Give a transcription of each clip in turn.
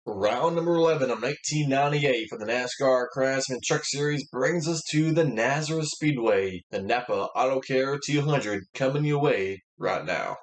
Round number 11 of 1998 for the NASCAR Craftsman Truck Series brings us to the Nazareth Speedway. The Napa Auto Care 200 coming your way right now.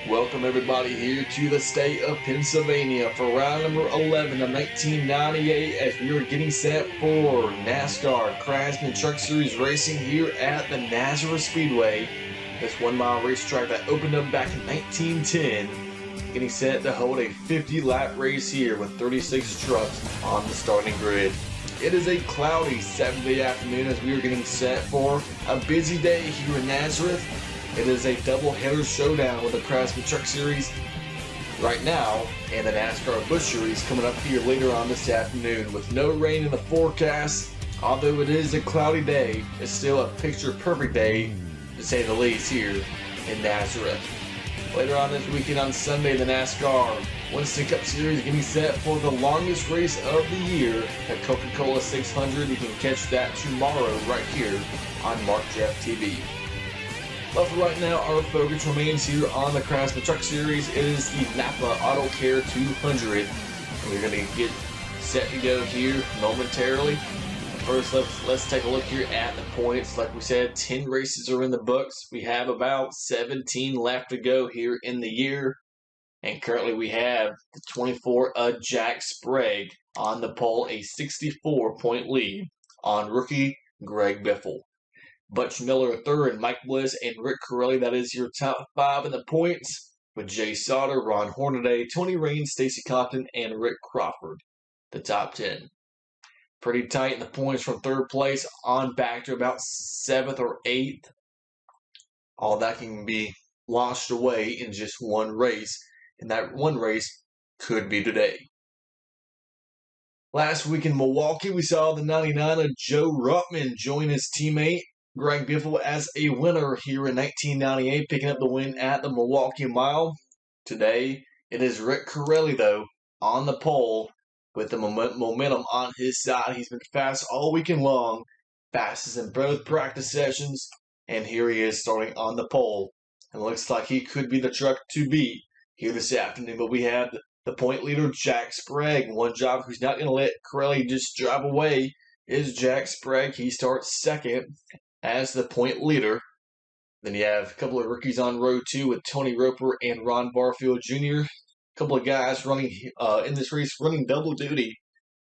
Welcome everybody here to the state of Pennsylvania for round number 11 of 1998 as we are getting set for NASCAR Craftsman Truck Series racing here at the Nazareth Speedway. This 1 mile racetrack that opened up back in 1910, getting set to hold a 50-lap race here with 36 trucks on the starting grid. It is a cloudy Saturday afternoon as we are getting set for a busy day here in Nazareth. It is a double-header showdown with the Craftsman Truck Series right now and the NASCAR Busch Series coming up here later on this afternoon. With no rain in the forecast, although it is a cloudy day, it's still a picture-perfect day, to say the least, here in Nazareth. Later on this weekend on Sunday, the NASCAR Winston Cup Series getting set for the longest race of the year, the Coca-Cola 600. You can catch that tomorrow right here on Mark Jeff TV. But for right now, our focus remains here on the Craftsman Truck Series. It is the Napa Auto Care 200. We're going to get set to go here momentarily. First, let's take a look here at the points. Like we said, 10 races are in the books. We have about 17 left to go here in the year. And currently we have the 24 Jack Sprague on the pole, a 64-point lead on rookie Greg Biffle. Butch Miller third, Mike Bliss, and Rick Corelli. That is your top 5 in the points, with Jay Sauter, Ron Hornaday, Tony Raines, Stacy Compton, and Rick Crawford, the top 10. Pretty tight in the points from third place on back to about 7th or 8th. All that can be washed away in just one race, and that one race could be today. Last week in Milwaukee, we saw the 99 of Joe Ruttman join his teammate Greg Biffle as a winner here in 1998, picking up the win at the Milwaukee Mile. Today, it is Rick Corelli, though, on the pole with the momentum on his side. He's been fast all weekend long, fastest in both practice sessions, and here he is starting on the pole. And it looks like he could be the truck to beat here this afternoon. But we have the point leader, Jack Sprague. One job who's not going to let Corelli just drive away is Jack Sprague. He starts second as the point leader. Then you have a couple of rookies on row 2 with Tony Roper and Ron Barfield Jr. A couple of guys running in this race, running double duty.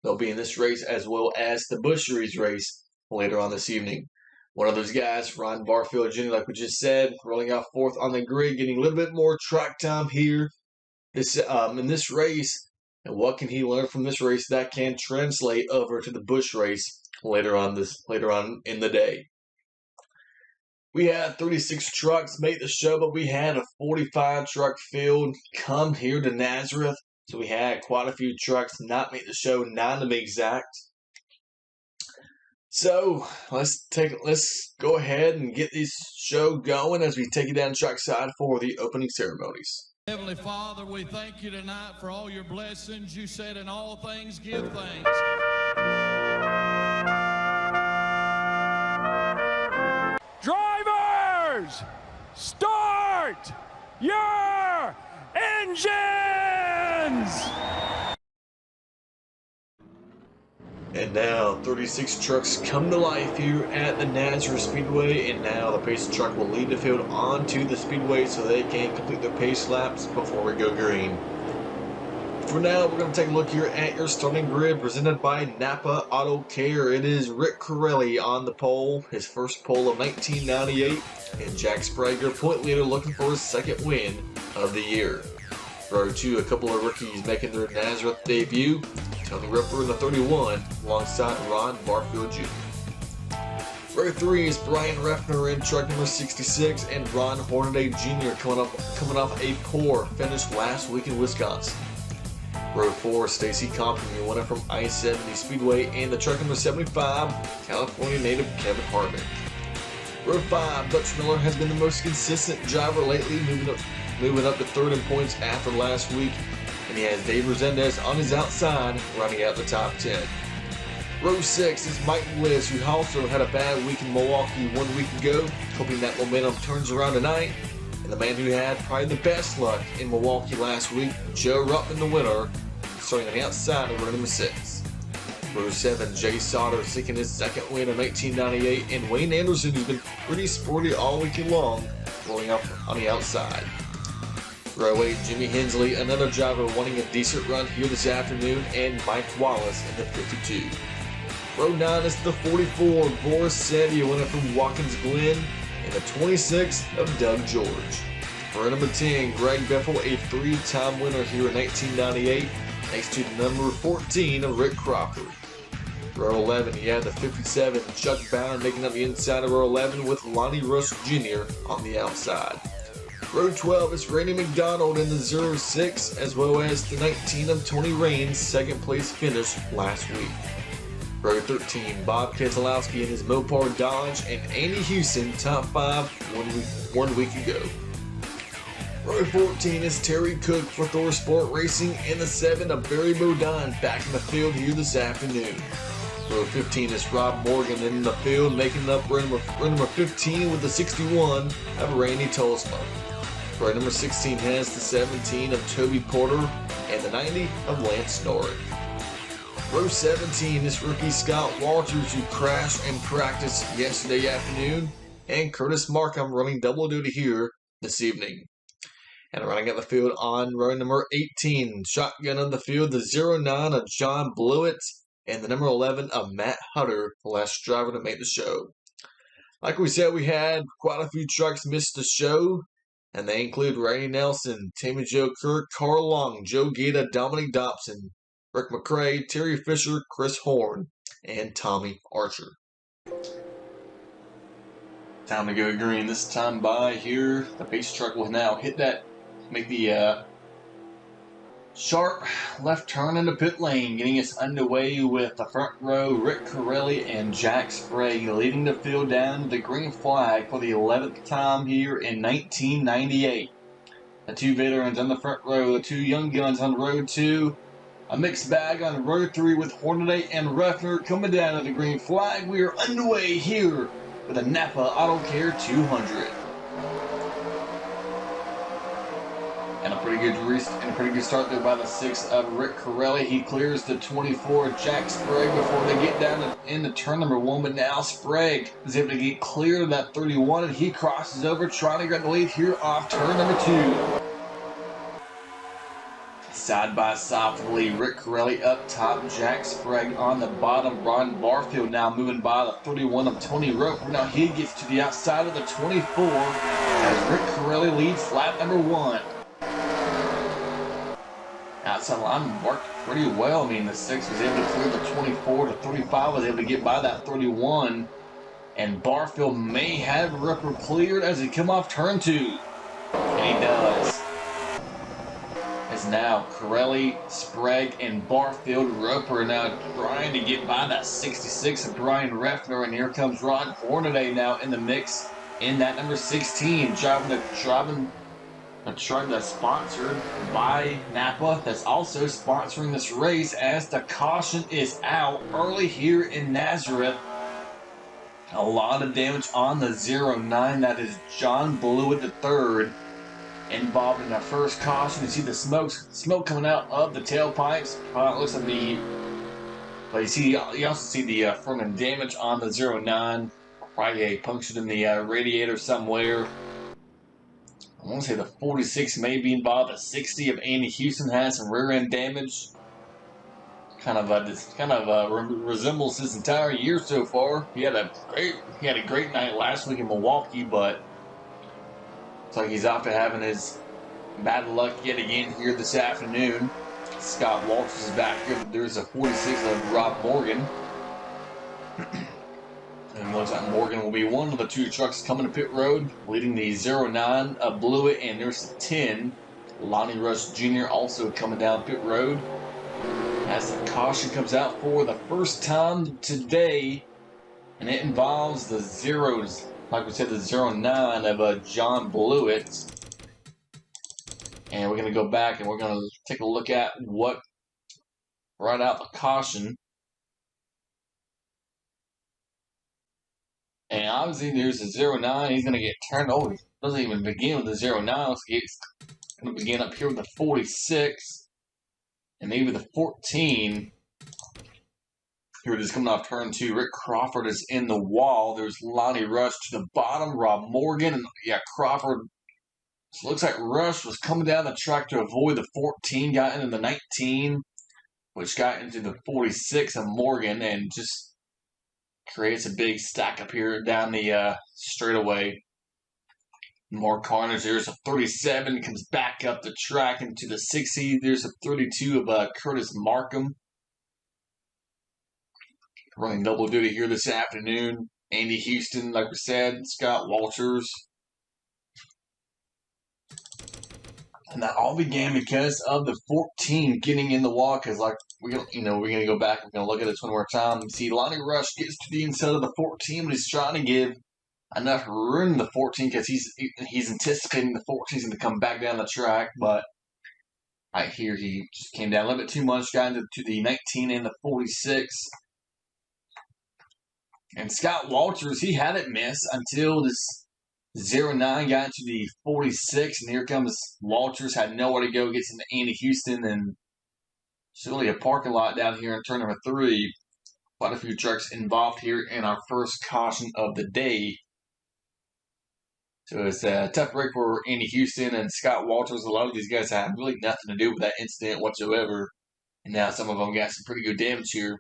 They'll be in this race as well as the Busch Series race later on this evening. One of those guys, Ron Barfield Jr., like we just said, rolling out 4th on the grid, getting a little bit more track time here in this race. And what can he learn from this race that can translate over to the Busch race later on in the day? We had 36 trucks make the show, but we had a 45 truck field come here to Nazareth. So we had quite a few trucks not make the show, 9 to be exact. So let's go ahead and get this show going as we take it down trackside for the opening ceremonies. Heavenly Father, we thank you tonight for all your blessings. You said in all things give thanks. Drivers, start your engines! And now 36 trucks come to life here at the Nazareth Speedway, and now the pace truck will lead the field onto the speedway so they can complete their pace laps before we go green. For now, we're going to take a look here at your starting grid presented by Napa Auto Care. It is Rick Corelli on the pole, his first pole of 1998, and Jack Sprague, point leader, looking for his second win of the year. Row 2, a couple of rookies making their Nazareth debut. Tony Ripper in the 31, alongside Ron Barfield Jr. Row 3 is Brian Reffner in truck number 66 and Ron Hornaday Jr. coming off a poor finish last week in Wisconsin. Row 4, Stacy Compton, your winner from I-70 Speedway, and the truck number 75, California native Kevin Harvick. Row 5, Butch Miller has been the most consistent driver lately, moving up to third in points after last week, and he has Dave Resendez on his outside, running out the top 10. Row 6 is Mike Bliss, who also had a bad week in Milwaukee 1 week ago, hoping that momentum turns around tonight. And the man who had probably the best luck in Milwaukee last week, Joe Ruttman, the winner, starting on the outside of row number 6. Row 7, Jay Sauter seeking his second win in 1998, and Wayne Anderson, who's been pretty sporty all weekend long, rolling up on the outside. Row 8, Jimmy Hensley, another driver wanting a decent run here this afternoon, and Mike Wallace in the 52. Row 9 is the 44, Boris Sandy, a winner from Watkins Glen, and the 26 of Doug George. Row number 10, Greg Beffel, a 3-time winner here in 1998, next to number 14 of Rick Crawford. Row 11, you have the 57, Chuck Bound making up the inside of row 11 with Lonnie Russell Jr. on the outside. Row 12 is Randy McDonald in the 06, as well as the 19 of Tony Raines' second place finish last week. Row 13, Bob Keselowski in his Mopar Dodge, and Andy Houston top 5 one week ago. Row 14 is Terry Cook for Thor Sport Racing, and the 7 of Barry Bodine back in the field here this afternoon. Row 15 is Rob Morgan in the field, making up row number 15 with the 61 of Randy Tolsma. Row number 16 has the 17 of Toby Porter, and the 90 of Lance Norris. Row 17 is rookie Scott Walters, who crashed in practice yesterday afternoon, and Curtis Markham running double duty here this evening. And running out the field on row number 18, shotgun on the field, the 09 of John Blewett, and the number 11 of Matt Hutter, the last driver to make the show. Like we said, we had quite a few trucks miss the show, and they include Randy Nelson, Tammy Jo Kirk, Carl Long, Joe Gita, Dominic Dobson, Rick McRae, Terry Fisher, Chris Horn, and Tommy Archer. Time to go green. This time by here, the pace truck will now hit that, make the sharp left turn into pit lane, getting us underway with the front row, Rick Corelli and Jack Sprague leading the field down to the green flag for the 11th time here in 1998. The two veterans on the front row, the two young guns on row 2, a mixed bag on row 3 with Hornaday and Reffner coming down to the green flag. We are underway here with a Napa Auto Care 200. And a pretty good start there by the 6 of Rick Corelli. He clears the 24 Jack Sprague before they get down into turn number 1, but now Sprague is able to get clear of that 31, and he crosses over trying to grab the lead here off turn number 2. Side by side for the lead, Rick Corelli up top, Jack Sprague on the bottom. Ron Barfield now moving by the 31 of Tony Roper. Now he gets to the outside of the 24 as Rick Corelli leads lap number 1. Outside line worked pretty well. I mean, the 6 was able to clear the 24, the 35 was able to get by that 31, and Barfield may have Roper cleared as he come off turn 2, and he does. As now Corelli, Sprague, and Barfield, Roper now trying to get by that 66 of Brian Reffner, and here comes Ron Hornaday now in the mix in that number 16, driving a truck that's sponsored by Napa, that's also sponsoring this race, as the caution is out early here in Nazareth. A lot of damage on the 09. That is John Blewett III involved in the first caution. You see the smoke coming out of the tailpipes. It looks like but you also see the front end damage on the 09. Probably a punctured in the radiator somewhere. I want to say the 46 may be involved. The 60 of Andy Houston has some rear end damage. Resembles his entire year so far. He had a great night last week in Milwaukee, but it's like he's after having his Bad luck yet again here this afternoon. Scott Walters is back here, but there's a 46 of Rob Morgan. And looks like Morgan will be one of the two trucks coming to pit road, leading the 09 of Blewett, and there's the 10. Lonnie Rush Jr. also coming down pit road. As the caution comes out for the first time today, and it involves the zeros, like we said, the 09 of John Blewett. And we're going to go back and we're going to take a look at what brought out the caution. And obviously there's a 09. He's going to get turned over. He doesn't even begin with the 09. He's going to begin up here with the 46. And maybe the 14. Here it is coming off turn 2. Rick Crawford is in the wall. There's Lonnie Rush to the bottom. Rob Morgan. And yeah, Crawford. So it looks like Rush was coming down the track to avoid the 14. Got into the 19. Which got into the 46 of Morgan. And just creates a big stack up here down the straightaway. More carnage. There's a 37. Comes back up the track into the 60. There's a 32 of Curtis Markham. Running double duty here this afternoon. Andy Houston, like we said. Scott Walters. And that all began because of the 14 getting in the wall. Because, like, we're going to go back and we're going to look at this one more time. See, Lonnie Rush gets to the inside of the 14, but he's trying to give enough room to the 14 because he's anticipating the 14 is going to come back down the track. But right here, he just came down a little bit too much, got into the 19 and the 46. And Scott Walters, he had it miss until this 09 got into the 46, and here comes Walters, had nowhere to go, gets into Andy Houston, and it's really a parking lot down here in turn number 3. Quite a few trucks involved here in our first caution of the day. So it's a tough break for Andy Houston and Scott Walters. A lot of these guys have really nothing to do with that incident whatsoever. And now some of them got some pretty good damage here.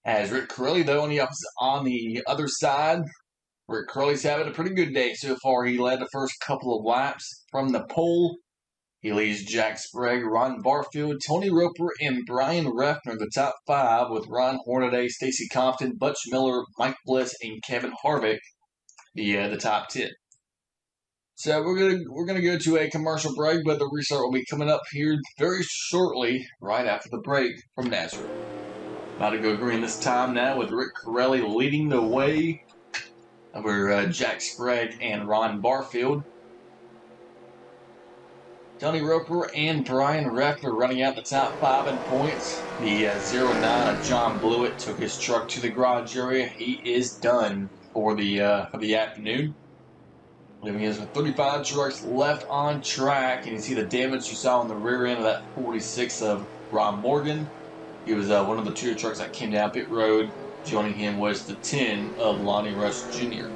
As Rick Corelli, though, on the other side, Rick Corelli's having a pretty good day so far. He led the first couple of laps from the pole. He leads Jack Sprague, Ron Barfield, Tony Roper, and Brian Reffner, the top 5, with Ron Hornaday, Stacy Compton, Butch Miller, Mike Bliss, and Kevin Harvick, the top 10. So we're gonna go to a commercial break, but the restart will be coming up here very shortly, right after the break from Nazareth. About to go green this time now with Rick Corelli leading the way over Jack Sprague and Ron Barfield. Tony Roper and Brian Reffner running out the top 5 in points. The 09 of John Blewett took his truck to the garage area. He is done for the afternoon. Leaving us with 35 trucks left on track. And you see the damage you saw on the rear end of that 46 of Rob Morgan. He was one of the 2 trucks that came down pit road. Joining him was the 10 of Lonnie Rush Jr.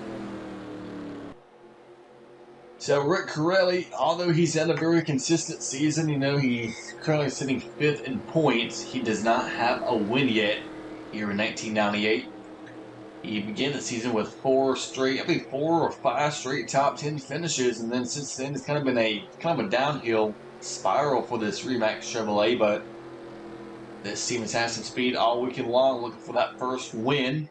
So Rick Corelli, although he's had a very consistent season, he's currently sitting 5th in points. He does not have a win yet here in 1998. He began the season with 4 or 5 straight top 10 finishes, and then since then it's kind of been a downhill spiral for this Remax Chevrolet. But this team has had some speed all weekend long, looking for that first win.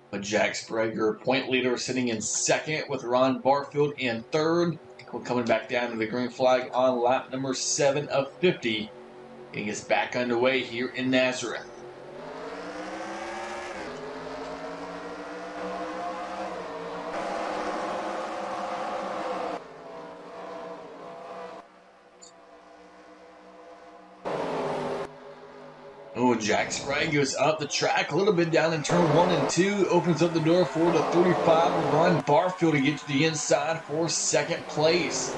But Jack Sprague, point leader, sitting in 2nd with Ron Barfield in 3rd. We're coming back down to the green flag on lap number 7 of 50. Getting us back underway here in Nazareth. Oh, Jack Sprague goes up the track a little bit down in turn 1 and 2. Opens up the door for the 35 of Ron Barfield to get to the inside for 2nd place.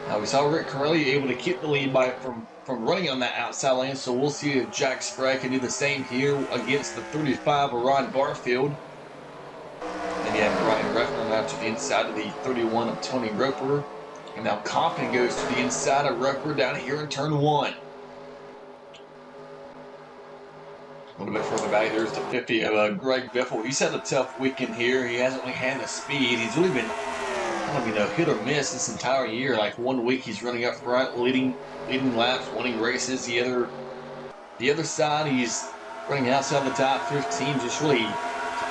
Now we saw Rick Corelli able to keep the lead from running on that outside lane. So we'll see if Jack Sprague can do the same here against the 35 of Ron Barfield. And you have Brian Reffner now to the inside of the 31 of Tony Roper. And now Compton goes to the inside of Roper down here in turn 1. A little bit further back, there's the 50 of Greg Biffle. He's had a tough weekend here. He hasn't really had the speed. He's really been kind of, hit or miss this entire year. Like 1 week he's running up front, leading laps, winning races. The other side he's running outside the top 15, just really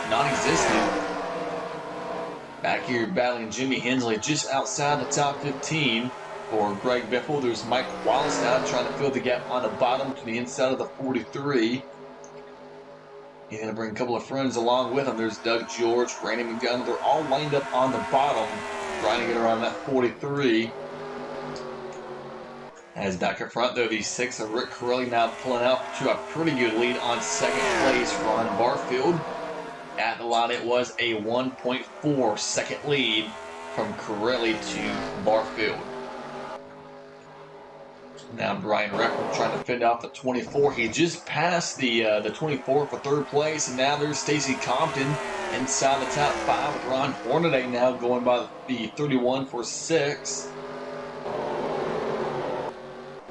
non-existent. Back here battling Jimmy Hensley just outside the top 15 for Greg Biffle. There's Mike Wallace now trying to fill the gap on the bottom to the inside of the 43. He's going to bring a couple of friends along with him. There's Doug George, Randy McGunn. They're all lined up on the bottom, trying to get around that 43. As back up front, though, the 6 of Rick Corelli now pulling out to a pretty good lead on second place. Ron Barfield. At the line, it was a 1.4 second lead from Corelli to Barfield. Now Brian Reckler trying to fend off the 24. He just passed the 24 for third place, and now there's Stacy Compton inside the top 5 with Ron Hornaday now going by the 31 for 6.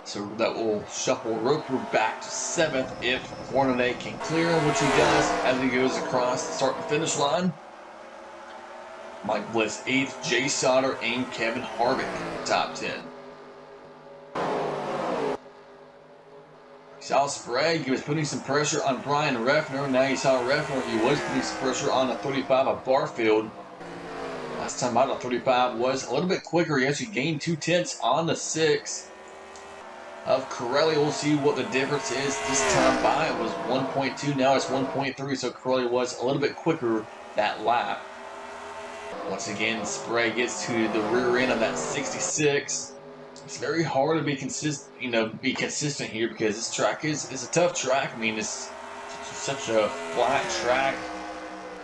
So that will shuffle Roper back to 7th if Hornaday can clear him, which he does as he goes across the start and finish line. Mike Bliss 8th, Jay Sauter and Kevin Harvick top 10. You saw Sprague, he was putting some pressure on Brian Reffner. Now you saw Reffner, he was putting some pressure on the 35 of Barfield. Last time out, the 35 was a little bit quicker. He actually gained 2/10 on the 6 of Corelli. We'll see what the difference is this time by. It was 1.2, now it's 1.3, so Corelli was a little bit quicker that lap. Once again, Sprague gets to the rear end of that 66. It's very hard to be consistent, here because this track is a tough track. I mean, it's such a flat track,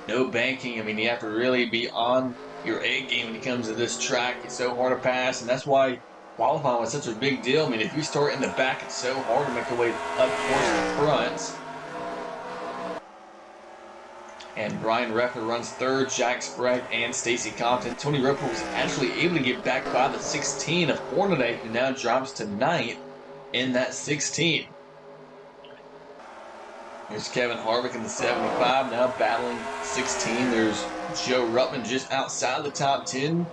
no banking. I mean, you have to really be on your A game when it comes to this track. It's so hard to pass, and that's why qualifying was such a big deal. I mean, if you start in the back, it's so hard to make your way up towards the front. And Brian Reffner runs 3rd, Jack Sprague and Stacy Compton. Tony Roper was actually able to get back by the 16 of Hornaday, who now drops to 9th in that 16. Here's Kevin Harvick in the 75, now battling 16. There's Joe Ruttman just outside the top 10.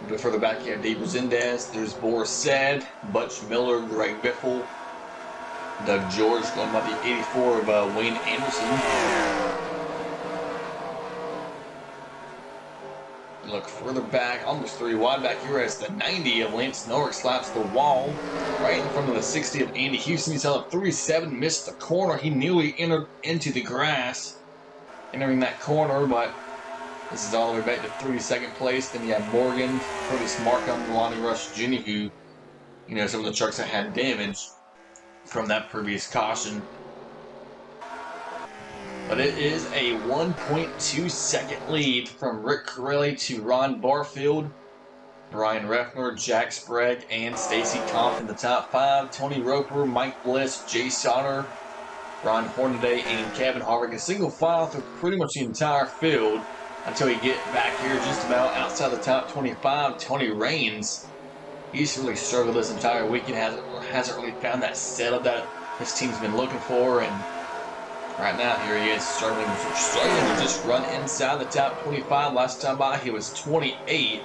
A bit further back here, Dave Zindes. There's Boris Said, Butch Miller, Greg Biffle, Doug George going by the 84 of Wayne Anderson. Look further back, almost 3 wide back here as the 90 of Lance Norris slaps the wall right in front of the 60 of Andy Houston. He saw a 37, missed the corner. He nearly entered into the grass, entering that corner, but this is all the way back to 32nd place. Then you have Morgan, Curtis Markham, Lonnie Rush Jr., who, some of the trucks that had damage from that previous caution. But it is a 1.2 second lead from Rick Corelli to Ron Barfield. Brian Reffner, Jack Sprague, and Stacy Compton in the top 5. Tony Roper, Mike Bliss, Jay Sauter, Ron Hornaday, and Kevin Harvick. A single file through pretty much the entire field until you get back here just about outside the top 25. Tony Raines, he's really struggled this entire weekend. Hasn't really found that setup that his team's been looking for, and right now here he is struggling to just run inside the top 25. Last time by he was 28,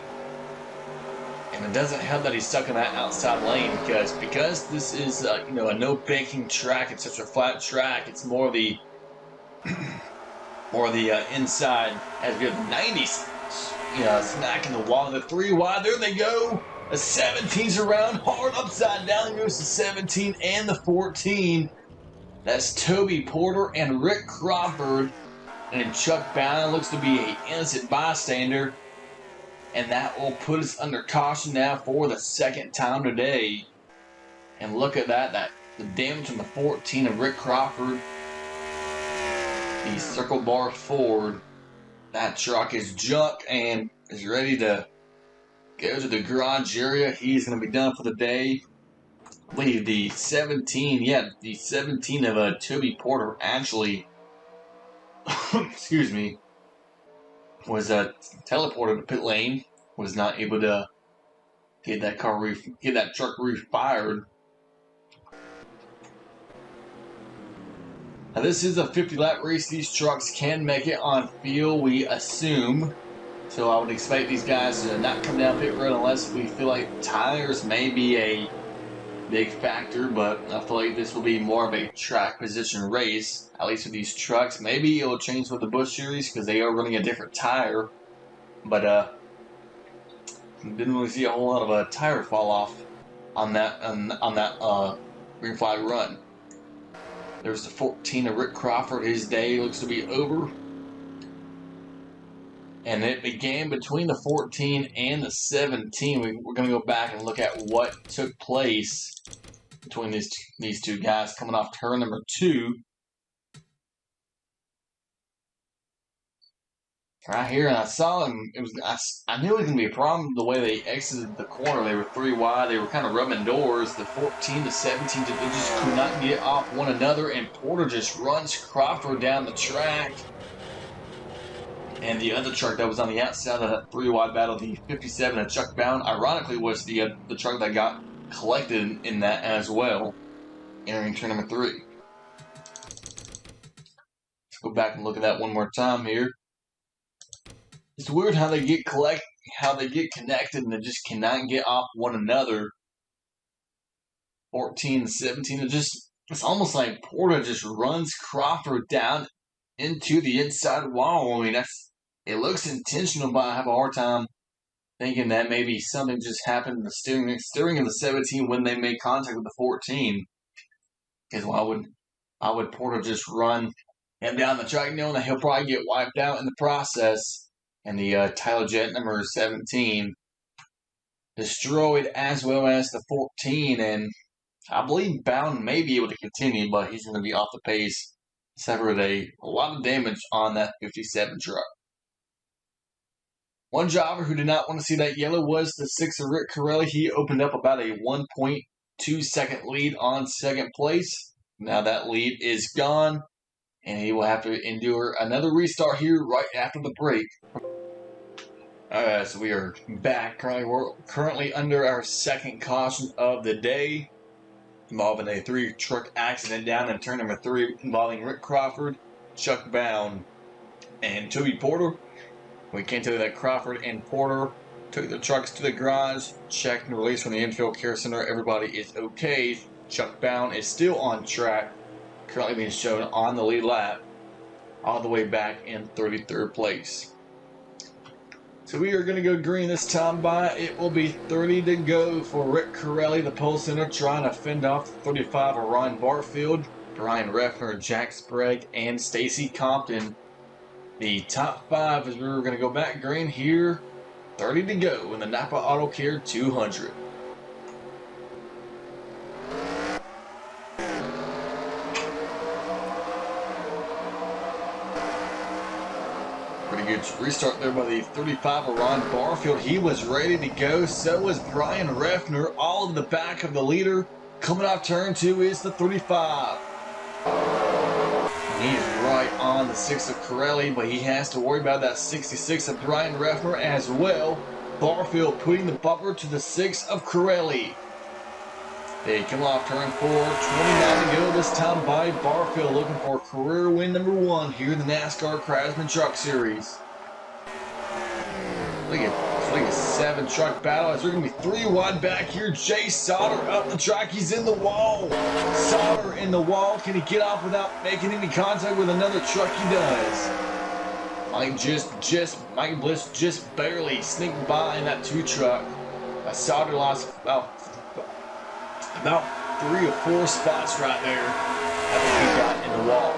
and it doesn't help that he's stuck in that outside lane because this is a no banking track. It's such a flat track. It's more of the inside as we have the 90s smacking the wall. The 3 wide, there they go. The 17's around, hard upside down goes the 17 and the 14. That's Toby Porter and Rick Crawford. And Chuck Bowen looks to be an innocent bystander. And that will put us under caution now for the 2nd time today. And look at that. The damage on the 14 of Rick Crawford. The circle bar forward. That truck is junk and is ready to go to the garage area. He's going to be done for the day. I believe the 17 of Toby Porter actually, excuse me, was teleported to pit lane. Was not able to get that truck refired. Now this is a 50-lap race. These trucks can make it on field, we assume. So I would expect these guys to not come down pit road unless we feel like tires may be a big factor, but I feel like this will be more of a track position race, at least with these trucks. Maybe it'll change with the Busch Series because they are running a different tire, but didn't really see a whole lot of a tire fall off on that green flag run. There's the 14 of Rick Crawford. His day looks to be over. And it began between the 14 and the 17. We're going to go back and look at what took place between these two guys coming off turn number 2. Right here, and I saw him. I knew it was going to be a problem the way they exited the corner. They were 3 wide. They were kind of rubbing doors. The 14 to 17, they just could not get off one another, and Porter just runs Crawford down the track. And the other truck that was on the outside of that 3 wide battle, the 57 of Chuck Bound, ironically was the truck that got collected in that as well, entering turn number 3. Let's go back and look at that one more time here. It's weird how they get connected and they just cannot get off one another. 14 and 17, it's almost like Porter just runs Crawford down into the inside wall. I mean, it looks intentional, but I have a hard time thinking that maybe something just happened in the steering of the 17 when they made contact with the 14. Because why would Porter just run him down the track knowing that he'll probably get wiped out in the process? And the Tyler Jet number 17 destroyed, as well as the 14. And I believe Bound may be able to continue, but he's going to be off the pace. Suffered a lot of damage on that 57 truck. One driver who did not want to see that yellow was the 6 of Rick Corelli. He opened up about a 1.2 second lead on second place. Now that lead is gone, and he will have to endure another restart here right after the break. Alright, so we are back. We're currently under our second caution of the day, involving a 3-truck accident down in turn number 3 involving Rick Crawford, Chuck Bound, and Toby Porter. We can tell you that Crawford and Porter took the trucks to the garage, checked and released from the infield care center. Everybody is okay. Chuck Bound is still on track, currently being shown on the lead lap, all the way back in 33rd place. So we are going to go green this time by. It will be 30 to go for Rick Corelli, the pole center, trying to fend off the 35 of Ryan Barfield, Brian Reffner, Jack Sprague, and Stacy Compton. The top 5 as we're going to go back green here. 30 to go in the Napa Auto Care 200. Pretty good restart there by the 35 of Ron Barfield. He was ready to go. So was Brian Reffner, all in the back of the leader. Coming off turn 2 is the 35. He's right on the 6 of Corelli, but he has to worry about that 66 of Brian Reffner as well. Barfield putting the bumper to the 6 of Corelli. They come off turn 4, 29 to go this time by Barfield, looking for career win number 1 here in the NASCAR Craftsman Truck Series. Look at a 7-truck battle as they're going to be 3 wide back here. Jay Sauter up the track. He's in the wall. Sauter in the wall. Can he get off without making any contact with another truck? He does. Mike Bliss just barely sneaked by in that 2-truck. Sauter lost about 3 or 4 spots right there after he got in the wall.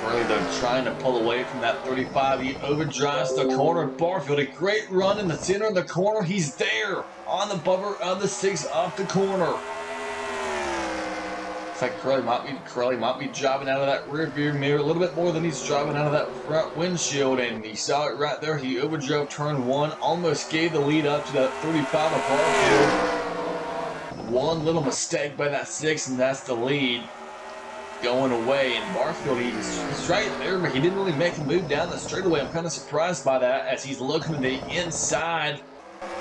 Corelli, though, trying to pull away from that 35. He overdrives the corner. Barfield, a great run in the center of the corner. He's there on the bumper of the 6 off the corner. Looks like Corelli might be driving out of that rear view mirror a little bit more than he's driving out of that front windshield, and he saw it right there. He overdrove turn 1, almost gave the lead up to that 35 of Barfield. One little mistake by that 6, and that's the lead going away. And Barfield, he's right there, but he didn't really make a move down the straightaway. I'm kind of surprised by that as he's looking to the inside.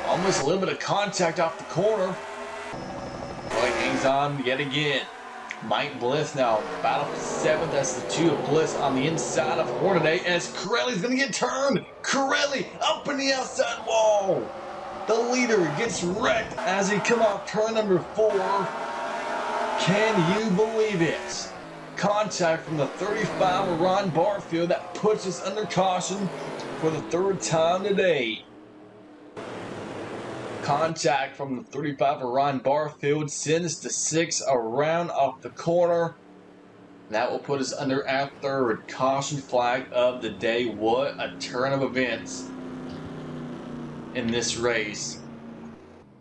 Almost a little bit of contact off the corner. But he hangs on yet again. Mike Bliss now battle for 7th. That's the 2 of Bliss on the inside of Hornaday as Corelli's going to get turned. Corelli up in the outside wall. The leader gets wrecked as he come off turn number 4. Can you believe it? Contact from the 35 of Ron Barfield that puts us under caution for the 3rd time today. Contact from the 35 of Ron Barfield sends the 6 around off the corner. That will put us under our 3rd caution flag of the day. What a turn of events in this race.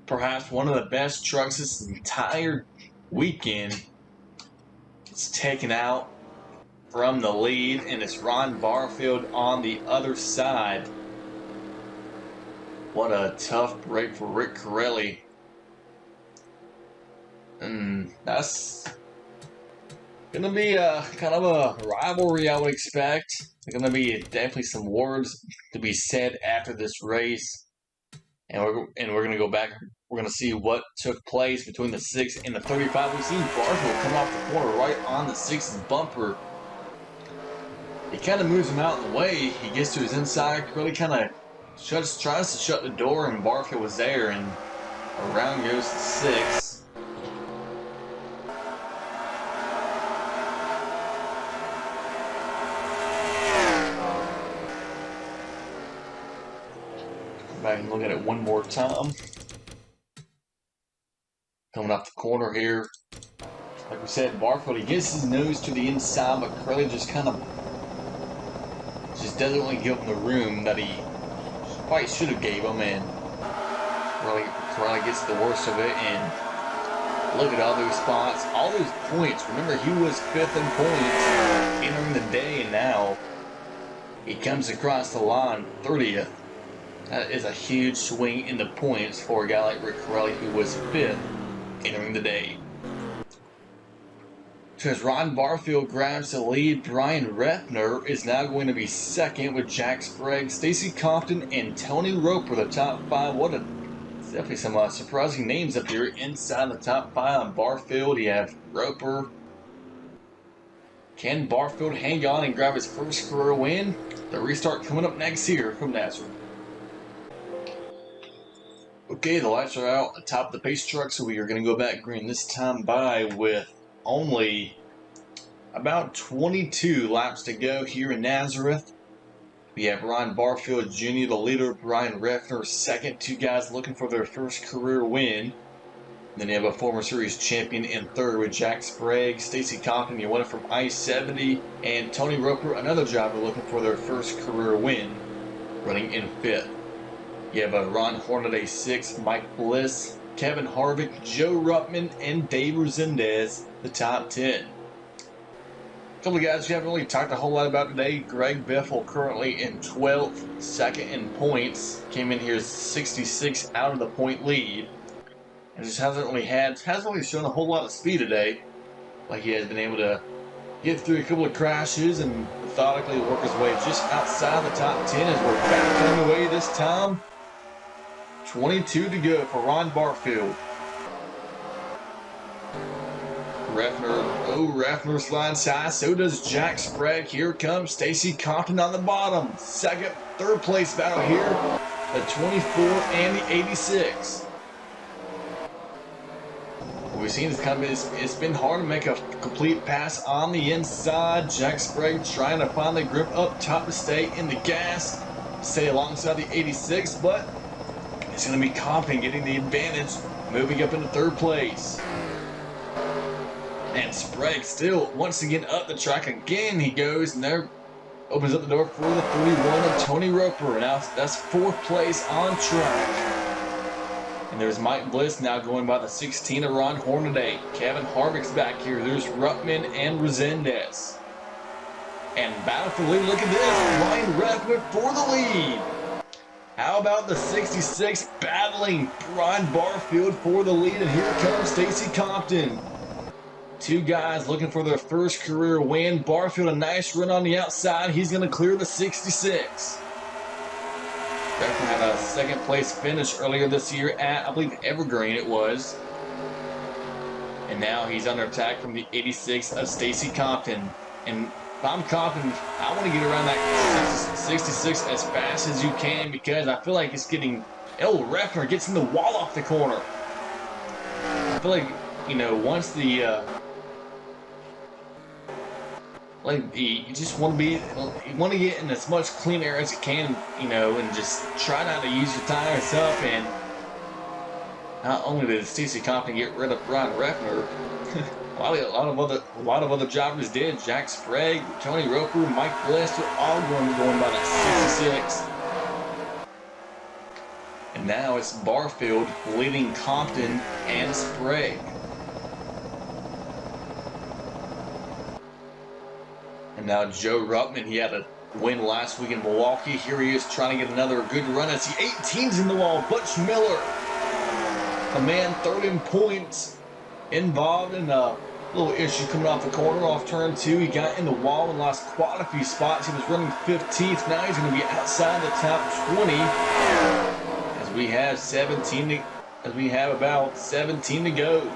Perhaps one of the best trucks this entire weekend. It's taken out from the lead, and it's Ron Barfield on the other side. What a tough break for Rick Corelli. And that's going to be kind of a rivalry, I would expect. There's going to be definitely some words to be said after this race. And we're going to go back. We're going to see what took place between the 6 and the 35. We've seen Barfield come off the corner right on the 6's bumper. He kind of moves him out of the way. He gets to his inside. Corelli kind of tries to shut the door, and Barfield was there, and around goes the 6. Come back and look at it one more time. Coming off the corner here. Like we said, Barfield, he gets his nose to the inside, but Corelli just kind of doesn't really give him the room that he probably should have gave him, and Corelli gets the worst of it. And look at all those spots, all those points. Remember, he was 5th in points entering the day, and now he comes across the line 30th. That is a huge swing in the points for a guy like Rick Corelli, who was 5th entering the day. So as Ron Barfield grabs the lead, Brian Refner is now going to be 2nd with Jack Sprague, Stacy Compton, and Tony Roper, the top 5. What a definitely some surprising names up here inside the top 5 on Barfield. You have Roper. Can Barfield hang on and grab his first career win? The restart coming up next here from Nazareth. Okay, the lights are out atop the pace truck, so we are going to go back green this time by with only about 22 laps to go here in Nazareth. We have Ron Barfield Jr., the leader, Brian Refner 2nd, 2 guys looking for their first career win. Then you have a former series champion in 3rd with Jack Sprague, Stacy Compton, you won it from I-70, and Tony Roper, another driver looking for their first career win, running in 5th. You have a Ron Hornaday 6, Mike Bliss, Kevin Harvick, Joe Ruttman, and Dave Resendez, the top 10. A couple of guys we haven't really talked a whole lot about today. Greg Biffle currently in 12th, 2nd in points. Came in here 66 out of the point lead. And just hasn't really shown a whole lot of speed today. Like he has been able to get through a couple of crashes and methodically work his way just outside the top 10 as we're back on the way this time. 22 to go for Ron Barfield. Refner slides high, so does Jack Sprague. Here comes Stacy Compton on the bottom. 2nd, 3rd place battle here. The 24 and the 86. What we've seen is it's been hard to make a complete pass on the inside. Jack Sprague trying to find the grip up top to stay in the gas, stay alongside the 86, but it's going to be Compton getting the advantage, moving up into 3rd place. And Sprague still, once again, up the track. Again, he goes, and there opens up the door for the 31 of Tony Roper. Now that's 4th place on track. And there's Mike Bliss now going by the 16 of Ron Hornaday. Kevin Harvick's back here. There's Ruttman and Resendez. And battle for the lead. Look at this. Brian Refner for the lead. How about the 66 battling Ron Barfield for the lead? And here comes Stacy Compton. 2 guys looking for their first career win. Barfield, a nice run on the outside. He's going to clear the 66. Refner had a 2nd place finish earlier this year at, I believe, Evergreen it was. And now he's under attack from the 86 of Stacy Compton. And if I'm Compton, I want to get around that 66 as fast as you can, because I feel like it's getting... Oh, Refner gets in the wall off the corner. I feel like, you know, once the... you just want to be... You want to get in as much clean air as you can, you know, and just try not to use your tires up. And not only did Stacy Compton get rid of Ron Refner, a lot of other drivers did. Jack Sprague, Tony Roper, Mike Bliss, they're all going by that 66. And now it's Barfield leading Compton and Sprague. And now Joe Ruttman, he had a win last week in Milwaukee. Here he is trying to get another good run as the 18's in the wall. Butch Miller, a man third in points, involved in a little issue coming off the corner off turn 2. He got in the wall and lost quite a few spots. He was running 15th. Now he's going to be outside the top 20 as we have about 17 to go.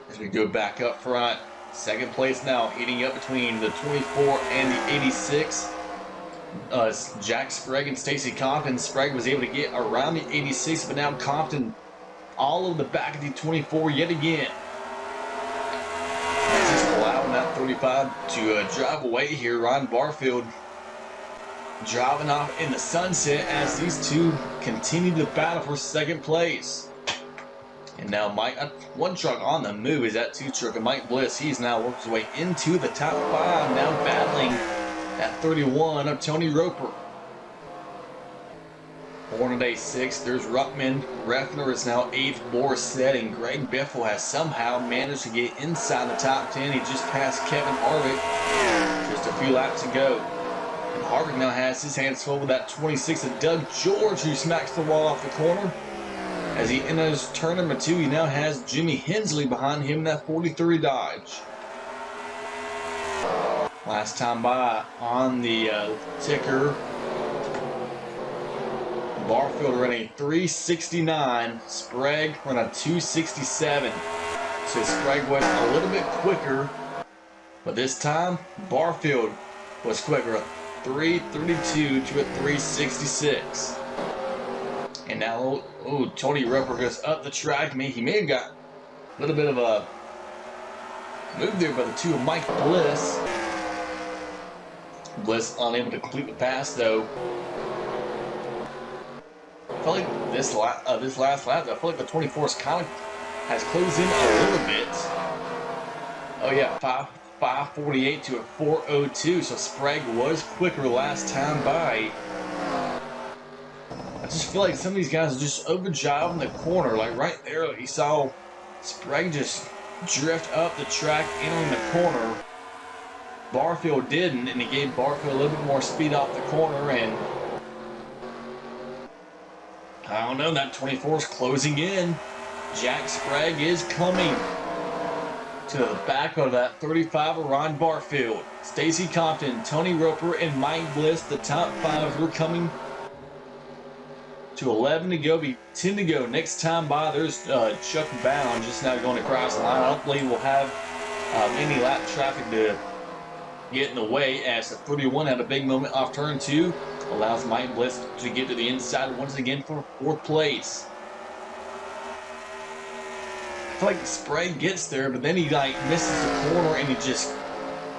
As we go back up front, second place now, heating up between the 24 and the 86. Jack Sprague and Stacy Compton. Sprague was able to get around the 86, but now Compton all over the back of the 24 yet again. Just allowing that 35 to drive away here. Ron Barfield driving off in the sunset as these two continue to battle for second place. And now Mike, one truck on the move is that 2 truck, and Mike Bliss, he's now worked his way into the top 5, now battling at 31 of Tony Roper. Hornaday 6, there's Ruttman. Refner is now 8th, Borisset, and Greg Biffle has somehow managed to get inside the top 10. He just passed Kevin Harvick just a few laps ago. And Harvick now has his hands full with that 26 of Doug George, who smacks the wall off the corner. As he enters turn number 2, he now has Jimmy Hensley behind him in that 43 Dodge. Last time by on the ticker, Barfield running 369, Sprague running 267. So Sprague was a little bit quicker, but this time Barfield was quicker, 332 to a 366. And now, Tony Roper goes up the track. He may have got a little bit of a move there by the 2 of Mike Bliss. Bliss unable to complete the pass, though. I feel like this last lap, I feel like the 24's kind of has closed in a little bit. Oh yeah, 548 to a 402. So Sprague was quicker last time by. I just feel like some of these guys are just overdriving the corner. Like right there, you saw Sprague just drift up the track, entering the corner. Barfield didn't, and he gave Barfield a little bit more speed off the corner, and I don't know, that 24 is closing in. Jack Sprague is coming to the back of that 35 of Ron Barfield. Stacy Compton, Tony Roper, and Mike Bliss, the top 5, we're coming to 11 to go, be 10 to go. Next time by, there's Chuck Bound just now going across the line. Hopefully we'll have any lap traffic to get in the way, as the 31 had a big moment off turn 2. Allows Mike Bliss to get to the inside once again for 4th place. I feel like Sprague gets there, but then he misses the corner, and he just,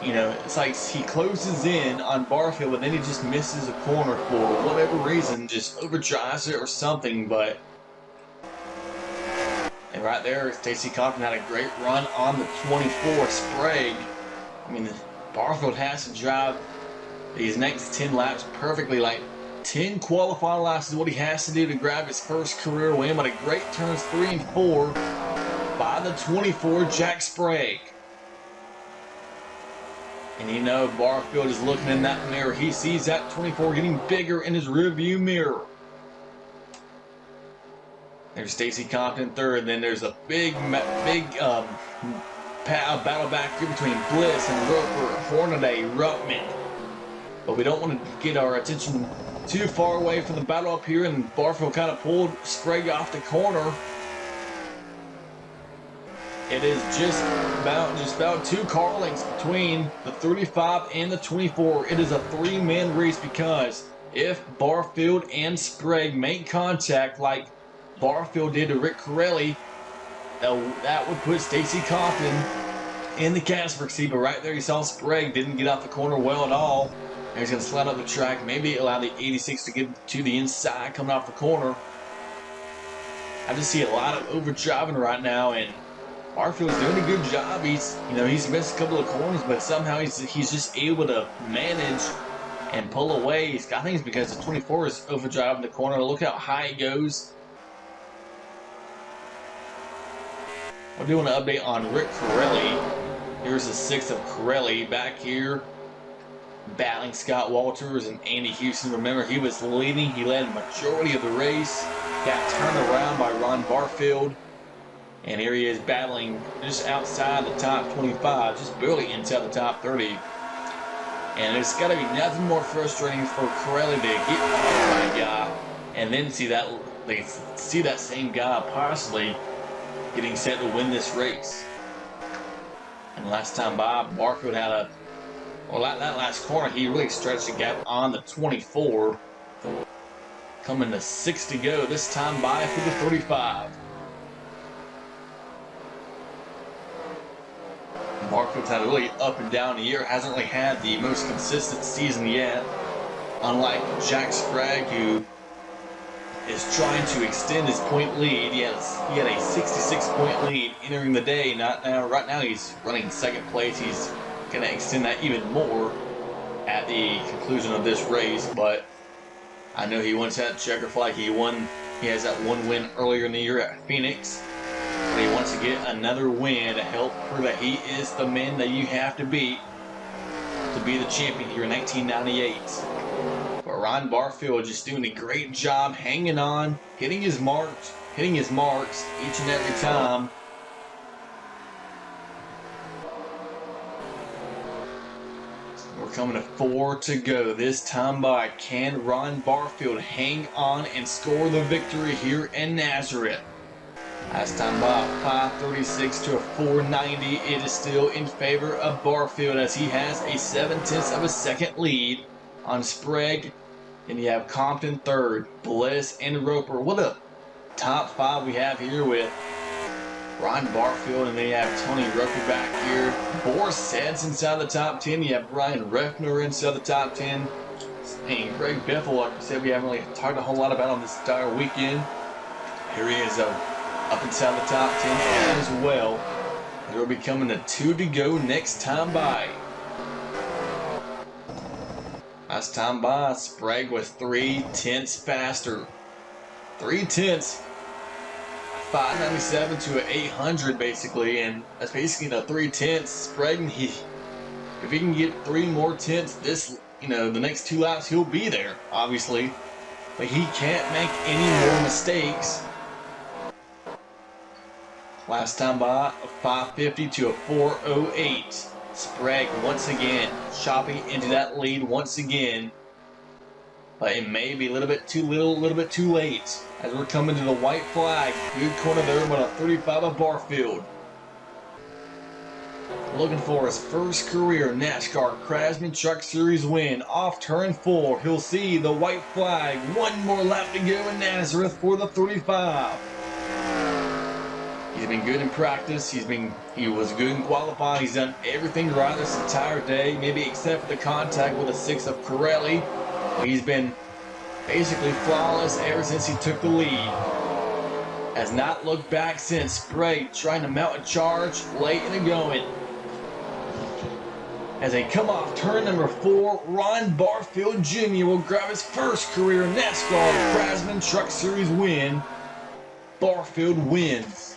it's like he closes in on Barfield, but then he just misses a corner for whatever reason, just overdrives it or something. But and right there, Stacy Compton had a great run on the 24. Sprague, Barfield has to drive these next 10 laps perfectly. Like 10 qualifying laps is what he has to do to grab his first career win. But a great turns 3 and 4 by the 24, Jack Sprague. And Barfield is looking in that mirror. He sees that 24 getting bigger in his rearview mirror. There's Stacy Compton 3rd. Then there's a big battle back here between Bliss and Roper, Hornaday, Ruttman. But we don't want to get our attention too far away from the battle up here, and Barfield kind of pulled Sprague off the corner. It is just about 2 car lengths between the 35 and the 24. It is a 3-man race because if Barfield and Sprague make contact like Barfield did to Rick Corelli, that would put Stacy Compton in the Casper seat. But right there you saw Sprague didn't get off the corner well at all. And he's going to slide up the track, maybe allow the 86 to get to the inside coming off the corner. I just see a lot of overdriving right now, and Barfield's doing a good job. He's missed a couple of corners, but somehow he's just able to manage and pull away. I think it's because the 24 is overdriving the corner. Look how high it goes. We're doing an update on Rick Corelli. Here's the 6 of Corelli back here, battling Scott Walters and Andy Houston. Remember, he was leading. He led the majority of the race. Got turned around by Ron Barfield. And here he is battling just outside the top 25, just barely inside the top 30. And it's got to be nothing more frustrating for Corelli to get by a guy and then see that same guy possibly getting set to win this race. And last time by, Barfield had that last corner, he really stretched the gap on the 24. Coming to 6 to go, this time by for the 35. Barfield's had a really up and down year, hasn't really had the most consistent season yet. Unlike Jack Sprague, who is trying to extend his point lead. He had a 66-point lead entering the day. Right now he's running 2nd place. He's going to extend that even more at the conclusion of this race. But I know he wants that checker flag. He has that 1 win earlier in the year at Phoenix. But he wants to get another win to help prove that he is the man that you have to beat to be the champion here in 1998. But Ron Barfield just doing a great job hanging on, hitting his marks each and every time. We're coming to 4 to go. This time by, can Ron Barfield hang on and score the victory here in Nazareth? Last time by, 536 to a 490. It is still in favor of Barfield as he has a 0.7 of a second lead on Sprague. And you have Compton 3rd, Bliss, and Roper. What a top 5 we have here with Ron Barfield, and then you have Tony Roper back here. Boris Sads inside the top 10. You have Brian Reffner inside the top 10. And Greg Biffle, like I said, we haven't really talked a whole lot about on this entire weekend. Here he is up inside the top 10 as well. There will be coming to 2 to go next time by. Last time by, Sprague was 0.3 faster. 0.3, 597 to an 800 basically, and that's basically the 0.3. Sprague, if he can get 3 more tenths, the next 2 laps he'll be there, obviously, but he can't make any more mistakes. Last time by, a 550 to a 408. Sprague once again chopping into that lead once again. But it may be a little bit too late as we're coming to the white flag. Good corner there about a 35 of Barfield. Looking for his first career NASCAR Craftsman Truck Series win. Off turn 4, he'll see the white flag. 1 more lap to go in Nazareth for the 35. He's been good in practice. He was good in qualifying. He's done everything right this entire day, maybe except for the contact with the 6 of Corelli. He's been basically flawless ever since he took the lead. Has not looked back since. Sprague trying to mount a charge late in the going. As they come off turn number 4, Ron Barfield Jr. will grab his first career NASCAR Craftsman Truck Series win. Barfield wins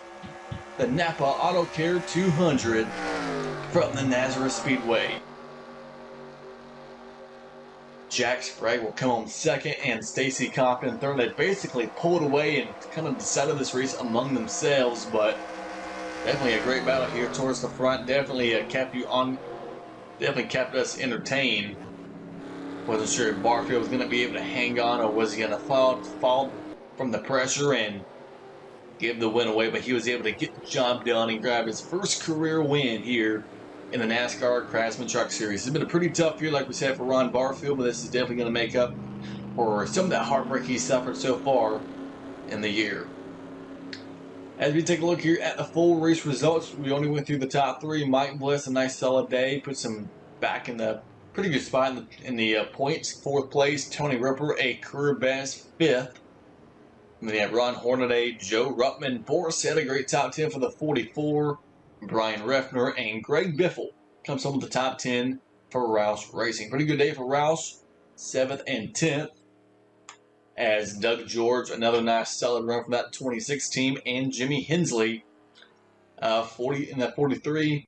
the Napa Auto Care 200 from the Nazareth Speedway. Jack Sprague will come home 2nd and Stacy Compton 3rd. They basically pulled away and kind of decided this race among themselves, but definitely a great battle here towards the front. Definitely kept us entertained. Wasn't sure if Barfield was going to be able to hang on or was he going to fall from the pressure and give the win away, but he was able to get the job done and grab his first career win here in the NASCAR Craftsman Truck Series. It's been a pretty tough year, like we said, for Ron Barfield, but this is definitely going to make up for some of that heartbreak he suffered so far in the year. As we take a look here at the full race results, we only went through the top three. Mike Bliss, a nice solid day, puts him back in the pretty good spot in the points. 4th place, Tony Ripper, a career best 5th. And then you have Ron Hornaday, Joe Ruttman, Boris had a great top 10 for the 44. Brian Refner and Greg Biffle comes home with the top 10 for Roush Racing. Pretty good day for Roush, 7th and 10th. As Doug George, another nice solid run from that 26 team, and Jimmy Hensley, 40 in that 43,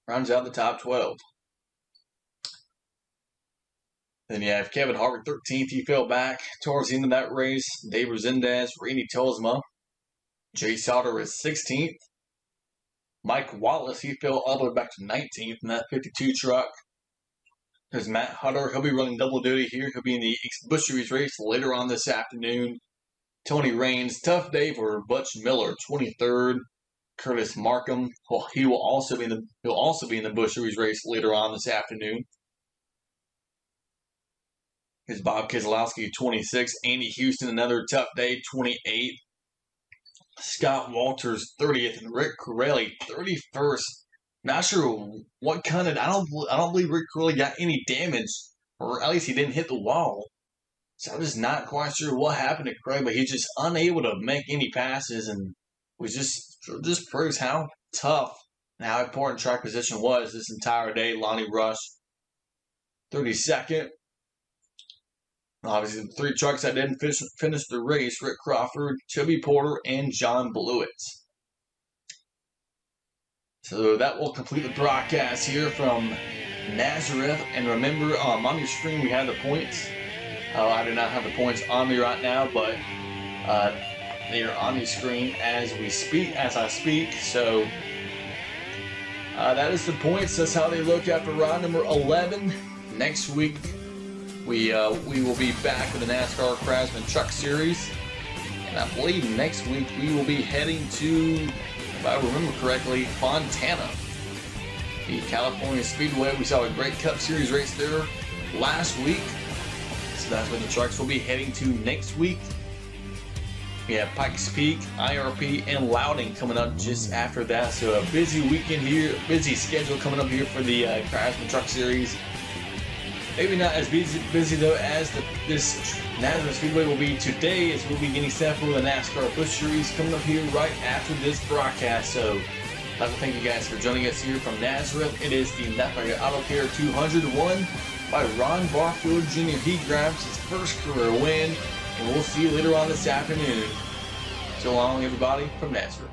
rounds out the top 12. Then you have Kevin Harvick, 13th. He fell back towards the end of that race. Dave Resendez, Randy Tosma. Jay Sauter is 16th. Mike Wallace, he fell all the way back to 19th in that 52 truck. There's Matt Hutter. He'll be running double duty here. He'll be in the Busch Series race later on this afternoon. Tony Raines, tough day for Butch Miller, 23rd. Curtis Markham, well, he'll also be in the Busch Series race later on this afternoon. Here's Bob Keselowski, 26th. Andy Houston, another tough day, 28th. Scott Walters, 30th, and Rick Corelli, 31st. Not sure what kind of. I don't believe Rick Corelli got any damage, or at least he didn't hit the wall. So I'm just not quite sure what happened to Corelli, but he's just unable to make any passes, and was just proves how tough and how important track position was this entire day. Lonnie Rush, 32nd. Obviously, the 3 trucks that didn't finish the race: Rick Crawford, Chubby Porter, and John Blewett. So that will complete the broadcast here from Nazareth. And remember, on your screen we have the points. I do not have the points on me right now, but they are on the screen as I speak. So that is the points. That's how they look after round number 11. Next week, we will be back with the NASCAR Craftsman Truck Series. And I believe next week we will be heading to, if I remember correctly, Fontana. The California Speedway. We saw a great Cup Series race there last week. So that's where the trucks will be heading to next week. We have Pikes Peak, IRP, and Loudon coming up just after that. So a busy weekend here, busy schedule coming up here for the Craftsman Truck Series. Maybe not as busy though as this Nazareth Speedway will be today, as we'll be getting set for the NASCAR Busch Series coming up here right after this broadcast. So I'd like to thank you guys for joining us here from Nazareth. It is the Napa Auto Care 201 by Ron Barfield Jr. He grabs his first career win, and we'll see you later on this afternoon. So long, everybody, from Nazareth.